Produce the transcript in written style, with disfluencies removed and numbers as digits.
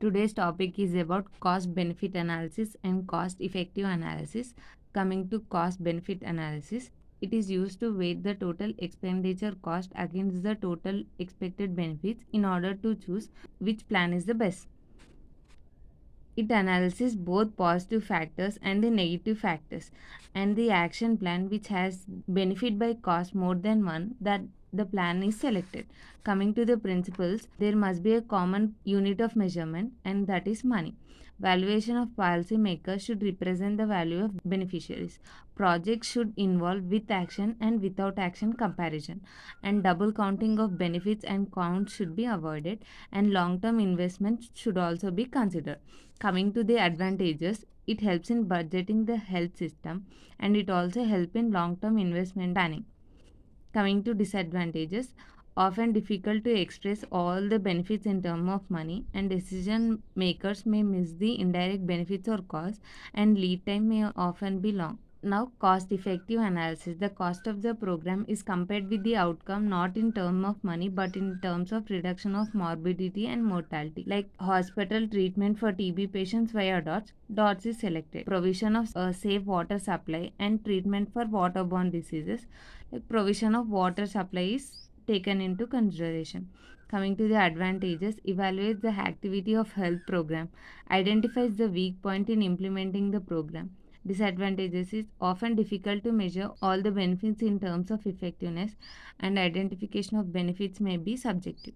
Today's topic is about cost benefit analysis and cost effective analysis. Coming to cost benefit analysis, it is used to weight the total expenditure cost against the total expected benefits in order to choose which plan is the best. It analyzes both positive factors and the negative factors, and the action plan which has benefit by cost more than one, that the plan is selected. Coming to the principles, there must be a common unit of measurement, and that is money. Valuation of policymakers should represent the value of beneficiaries. Projects should involve with action and without action comparison, and double counting of benefits and counts should be avoided, and long term investments should also be considered. Coming to the advantages, it helps in budgeting the health system, and it also helps in long term investment planning. Coming to disadvantages, often difficult to express all the benefits in terms of money, and decision makers may miss the indirect benefits or costs, and lead time may often be long. Now, cost effective analysis. The cost of the program is compared with the outcome not in terms of money but in terms of reduction of morbidity and mortality. Like hospital treatment for TB patients via DOTS. DOTS is selected. Provision of safe water supply and treatment for waterborne diseases. Like provision of water supply is taken into consideration. Coming to the advantages, evaluates the activity of health program, identifies the weak point in implementing the program. Disadvantages is often difficult to measure all the benefits in terms of effectiveness, and identification of benefits may be subjective.